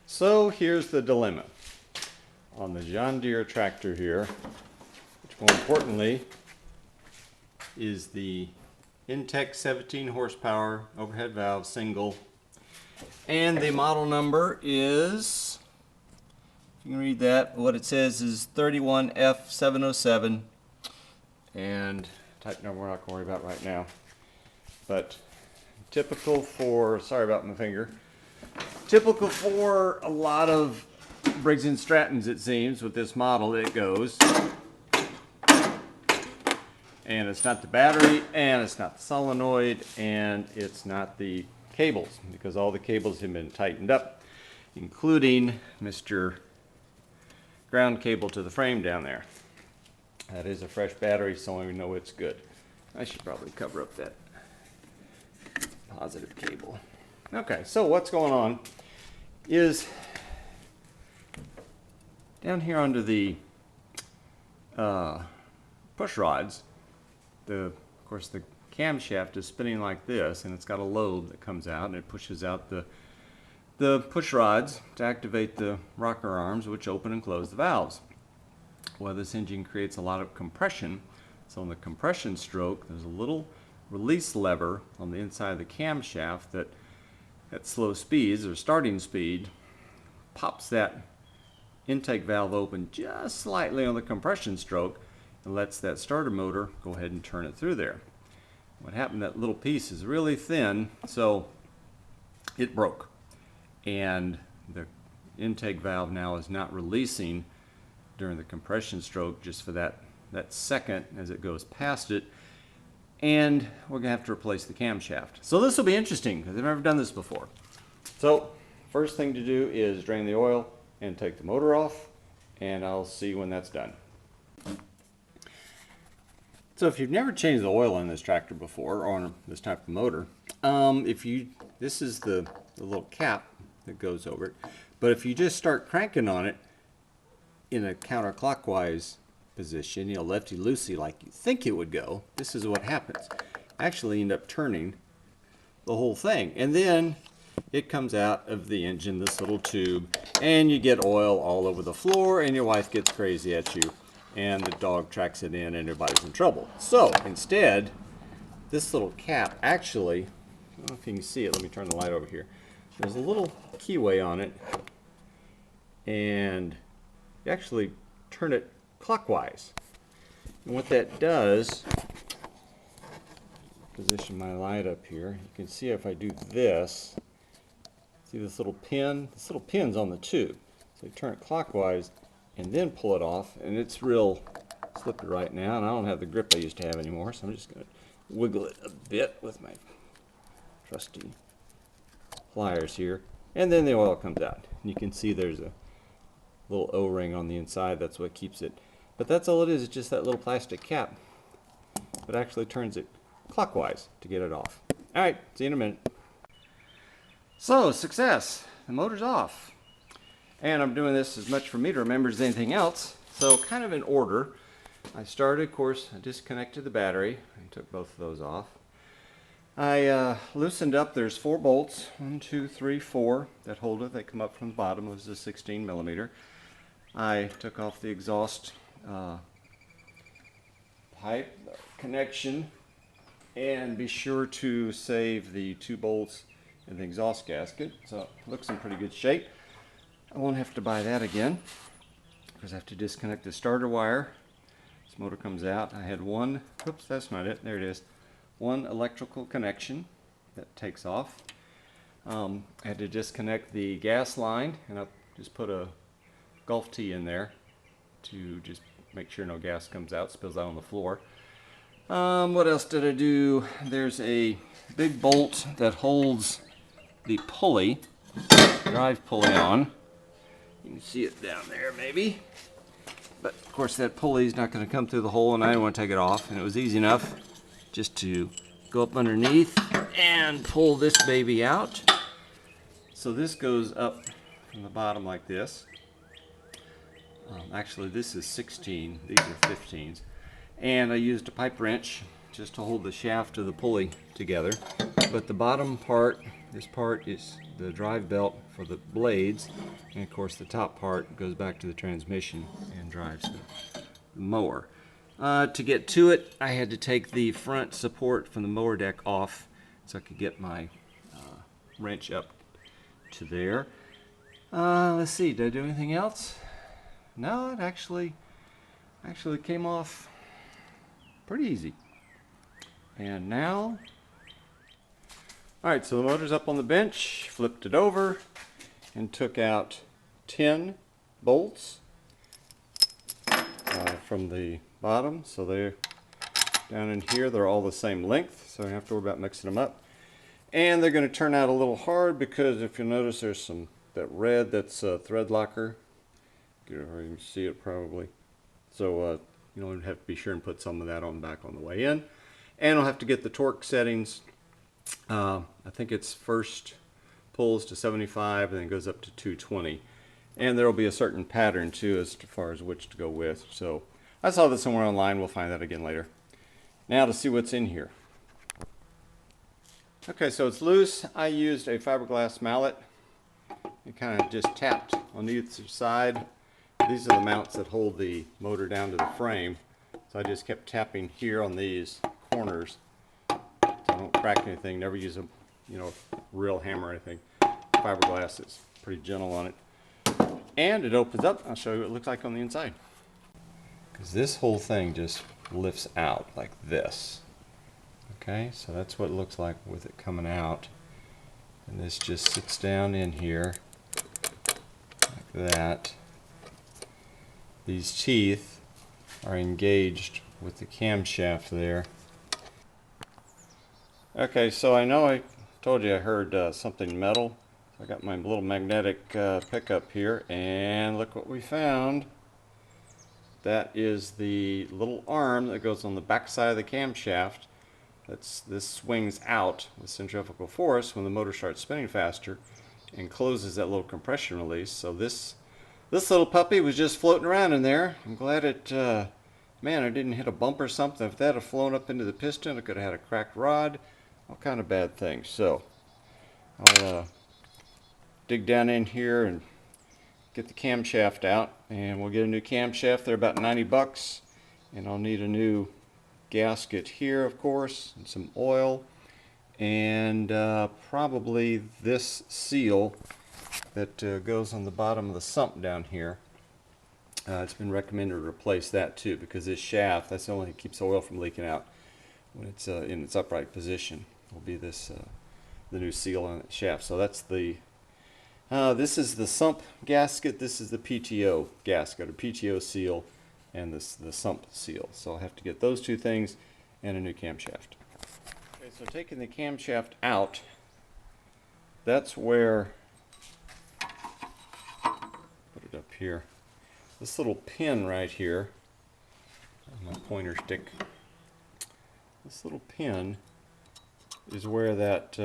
So here's the dilemma on the John Deere tractor here, which more importantly is the Intech 17 horsepower overhead valve single, and the model number is, if you can read that, what it says is 31F707, and type number we're not going to worry about right now, but typical for, sorry about my finger, typical for a lot of Briggs & Strattons, it seems. With this model, it goes, and it's not the battery, and it's not the solenoid, and it's not the cables, because all the cables have been tightened up, including Mr. ground cable to the frame down there. That is a fresh battery, so we know it's good. I should probably cover up that positive cable. Okay, so what's going on is down here under the push rods, of course the camshaft is spinning like this, and it's got a lobe that comes out and it pushes out the push rods to activate the rocker arms, which open and close the valves. Well, this engine creates a lot of compression, so on the compression stroke there's a little release lever on the inside of the camshaft that at slow speeds or starting speed pops that intake valve open just slightly on the compression stroke and lets that starter motor go ahead and turn it through there. What happened, that little piece is really thin, so it broke, and the intake valve now is not releasing during the compression stroke just for that second as it goes past it, and we're gonna have to replace the camshaft. So this will be interesting because I've never done this before. So first thing to do is drain the oil and take the motor off, and I'll see when that's done. So if you've never changed the oil on this tractor before, or on this type of motor, this is the little cap that goes over it, but if you just start cranking on it in a counterclockwise position, lefty-loosey like you think it would go, this is what happens. Actually end up turning the whole thing, and then it comes out of the engine, this little tube, and you get oil all over the floor, and your wife gets crazy at you, and the dog tracks it in, and everybody's in trouble. So instead, this little cap actually, I don't know if you can see it, let me turn the light over here. There's a little keyway on it, and you actually turn it clockwise. And what that does, position my light up here, you can see if I do this, see this little pin? This little pin's on the tube. So you turn it clockwise and then pull it off, and it's real slippery right now, and I don't have the grip I used to have anymore, so I'm just going to wiggle it a bit with my trusty pliers here, and then the oil comes out. And you can see there's a little O-ring on the inside, that's what keeps it. But that's all it is, it's just that little plastic cap. But actually turns it clockwise to get it off. Alright, see you in a minute. So, success! The motor's off. And I'm doing this as much for me to remember as anything else. So, kind of in order. I started, of course, I disconnected the battery. I took both of those off. I loosened up, there's 4 bolts, 1, 2, 3, 4 that hold it. They come up from the bottom. This is a 16 millimeter. I took off the exhaust pipe connection, and be sure to save the 2 bolts in the exhaust gasket. So it looks in pretty good shape. I won't have to buy that again because I have to disconnect the starter wire. This motor comes out. I had one, oops, that's not it, there it is. One electrical connection that takes off. I had to disconnect the gas line, and I just put a Gulf tee in there to just make sure no gas comes out, spills out on the floor. What else did I do? There's a big bolt that holds the pulley, drive pulley on. You can see it down there maybe. But of course that pulley is not going to come through the hole, and I didn't want to take it off, and it was easy enough just to go up underneath and pull this baby out. So this goes up from the bottom like this. Actually this is 16, these are 15s. And I used a pipe wrench just to hold the shaft of the pulley together. But the bottom part This part is the drive belt for the blades, and of course the top part goes back to the transmission and drives the mower. To get to it, I had to take the front support from the mower deck off so I could get my wrench up to there. Let's see, did I do anything else? No, it actually came off pretty easy. And now, all right, so the motor's up on the bench, flipped it over, and took out 10 bolts from the bottom. So they're down in here, they're all the same length, so I don't have to worry about mixing them up. And they're going to turn out a little hard because if you notice there's that red, that's a thread locker. You can see it probably. So you'll have to be sure and put some of that on back on the way in. And I'll have to get the torque settings. I think it's first pulls to 75 and then goes up to 220. And there will be a certain pattern too as far as which to go with. So I saw this somewhere online. We'll find that again later. Now to see what's in here. Okay, so it's loose. I used a fiberglass mallet. It kind of just tapped on either side. These are the mounts that hold the motor down to the frame. So I just kept tapping here on these corners. So I don't crack anything. Never use a real hammer or anything. Fiberglass is pretty gentle on it. And it opens up. I'll show you what it looks like on the inside. Because this whole thing just lifts out like this. Okay, so that's what it looks like with it coming out. And this just sits down in here like that. These teeth are engaged with the camshaft there. Okay, so I know I told you I heard something metal. So I got my little magnetic pickup here, and look what we found. That is the little arm that goes on the back side of the camshaft. This swings out with centrifugal force when the motor starts spinning faster and closes that little compression release. So this little puppy was just floating around in there. I'm glad it, man, I didn't hit a bump or something. If that had flown up into the piston, it could have had a cracked rod, all kind of bad things. So I'll dig down in here and get the camshaft out, and we'll get a new camshaft. They're about 90 bucks, and I'll need a new gasket here, of course, and some oil, and probably this seal that goes on the bottom of the sump down here. It's been recommended to replace that too, because this shaft, that's the only thing that keeps oil from leaking out when it's in its upright position. Will be this the new seal on that shaft. So that's the this is the sump gasket. This is the PTO gasket, or PTO seal, and the sump seal. So I'll have to get those two things and a new camshaft. Okay, so taking the camshaft out, that's where, put it up here, this little pin right here, my pointer stick, this little pin is where that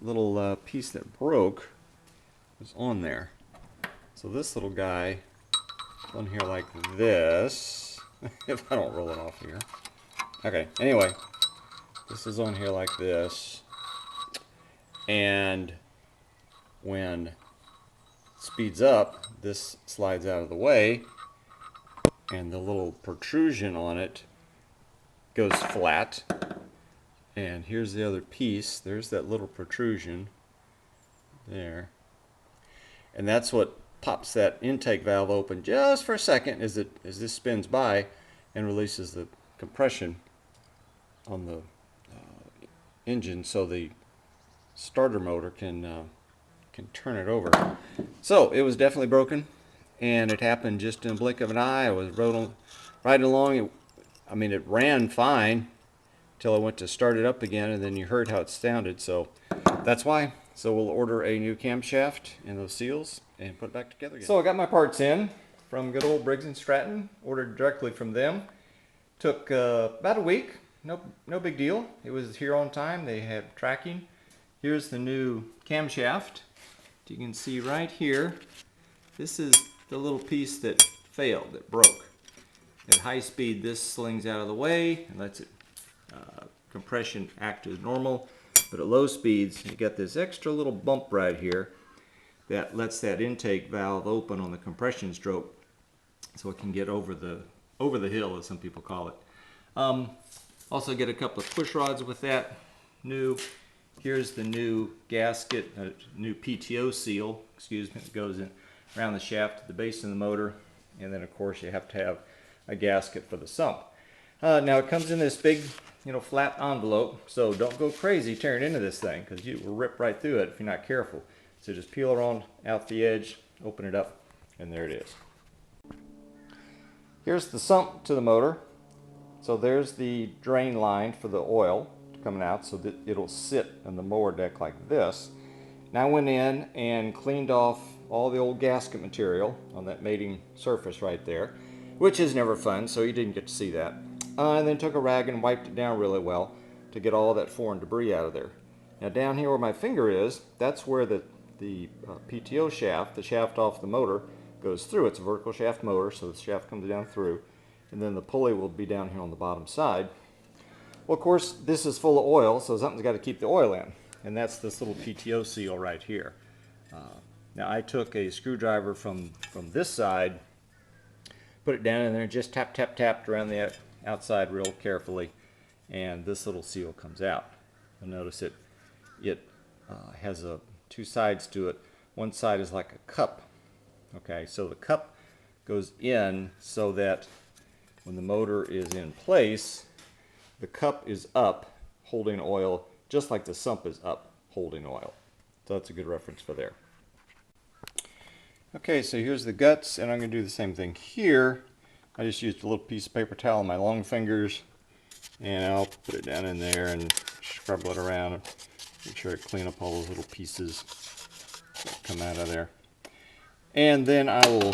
little piece that broke was on there. So this little guy on here like this, if I don't roll it off here. Okay, anyway, this is on here like this, and when it speeds up, this slides out of the way, and the little protrusion on it goes flat. And here's the other piece. There's that little protrusion there, and that's what pops that intake valve open just for a second as this spins by and releases the compression on the engine, so the starter motor can turn it over. So it was definitely broken, and it happened just in a blink of an eye. I was riding along. It ran fine until I went to start it up again, and then you heard how it sounded. So that's why. So we'll order a new camshaft and those seals and put it back together again. So I got my parts in from good old Briggs & Stratton, ordered directly from them. Took about a week, no big deal. It was here on time. They had tracking. Here's the new camshaft. You can see right here, this is the little piece that failed, that broke. At high speed, this slings out of the way and lets it compression act as normal. But at low speeds, you get this extra little bump right here that lets that intake valve open on the compression stroke so it can get over the hill, as some people call it. Also get a couple of push rods with that. Here's the new gasket, new PTO seal, excuse me, that goes in around the shaft at the base of the motor. And then of course you have to have a gasket for the sump. Now it comes in this big, flat envelope, so don't go crazy tearing into this thing because you will rip right through it if you're not careful. So just peel around out the edge, open it up, and there it is. Here's the sump to the motor. So there's the drain line for the oil coming out so that it'll sit on the mower deck like this. Now I went in and cleaned off all the old gasket material on that mating surface right there, which is never fun, so you didn't get to see that. And then took a rag and wiped it down really well to get all that foreign debris out of there. Now down here where my finger is, that's where the PTO shaft, the shaft off the motor, goes through. It's a vertical shaft motor, so the shaft comes down through, and then the pulley will be down here on the bottom side. Well, of course, this is full of oil, so something's got to keep the oil in, and that's this little PTO seal right here. Now I took a screwdriver from this side, put it down in there, and just tapped around the outside real carefully, and this little seal comes out. You'll notice it has two sides to it. One side is like a cup. Okay, so the cup goes in so that when the motor is in place, the cup is up holding oil just like the sump is up holding oil. So that's a good reference for there. Okay, so here's the guts, and I'm going to do the same thing here. I just used a little piece of paper towel on my long fingers, and I'll put it down in there and scrub it around, make sure I clean up all those little pieces that come out of there. And then I will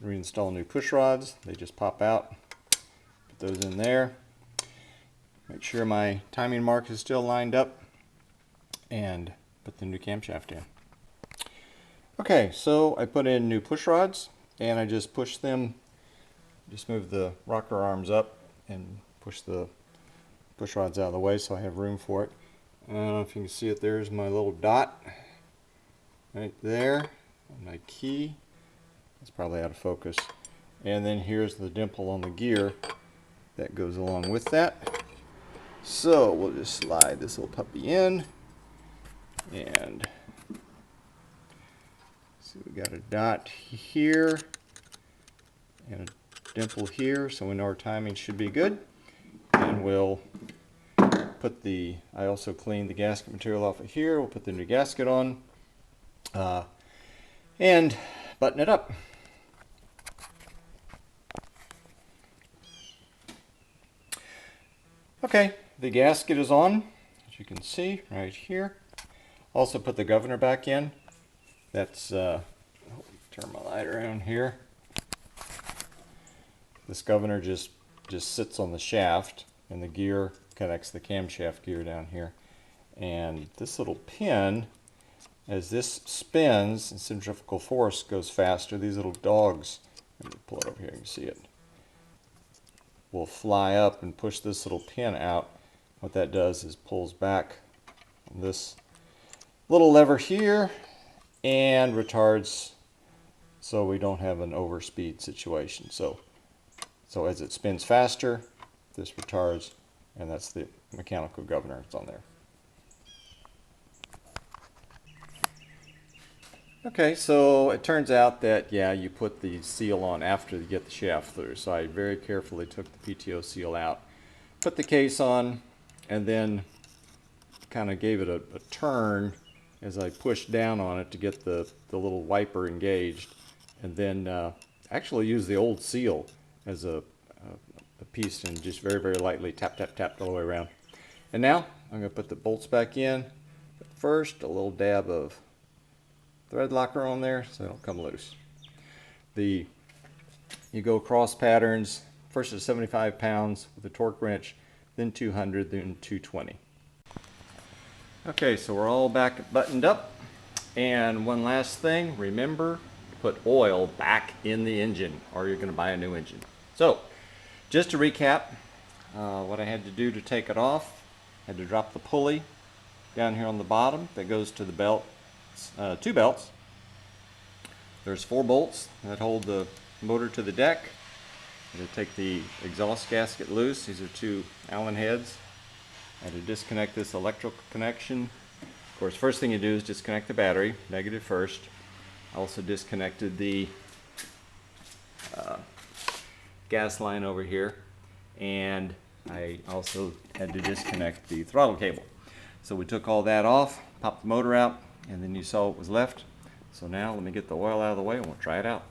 reinstall new push rods. They just pop out. Put those in there. Make sure my timing mark is still lined up, and put the new camshaft in. Okay, so I put in new push rods, and I just push them, just move the rocker arms up and push the push rods out of the way so I have room for it. I don't know if you can see it, there's my little dot right there, my key. It's probably out of focus. And then here's the dimple on the gear that goes along with that. So we'll just slide this little puppy in, and see, we got a dot here and a dimple here, so we know our timing should be good. And we'll put I also cleaned the gasket material off of here. We'll put the new gasket on and button it up. Okay, the gasket is on, as you can see right here. Also put the governor back in. That's turn my light around here. This governor just sits on the shaft, and the gear connects the camshaft gear down here. And this little pin, as this spins and centrifugal force goes faster, these little dogs, let me pull it over here, you can see it, will fly up and push this little pin out. What that does is pulls back this little lever here and retards so we don't have an overspeed situation. So as it spins faster, this retards, and that's the mechanical governor that's on there. Okay, so it turns out that, yeah, you put the seal on after you get the shaft through. So I very carefully took the PTO seal out, put the case on, and then kind of gave it a turn as I pushed down on it to get the little wiper engaged, and then actually used the old seal as a piece and just very, very lightly tap all the way around. And now I'm going to put the bolts back in. But first, a little dab of thread locker on there so they don't come loose. You go cross patterns, first at 75 pounds with a torque wrench, then 200, then 220. Okay, so we're all back buttoned up. And one last thing, remember, put oil back in the engine or you're going to buy a new engine. So, just to recap what I had to do to take it off. Had to drop the pulley down here on the bottom that goes to the belt, 2 belts. There's 4 bolts that hold the motor to the deck. Had to take the exhaust gasket loose. These are 2 Allen heads. Had to disconnect this electrical connection. Of course, first thing you do is disconnect the battery, negative first. I also disconnected the gas line over here, and I also had to disconnect the throttle cable. So we took all that off, popped the motor out, and then you saw what was left. So now let me get the oil out of the way and we'll try it out.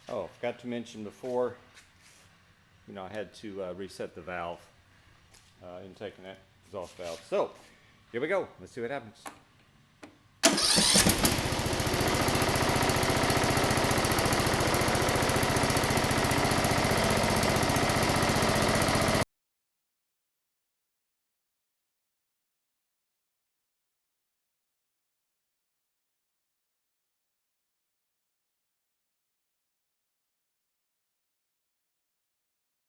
Oh, forgot to mention before, I had to reset the valve, intake and exhaust valve. So here we go. Let's see what happens.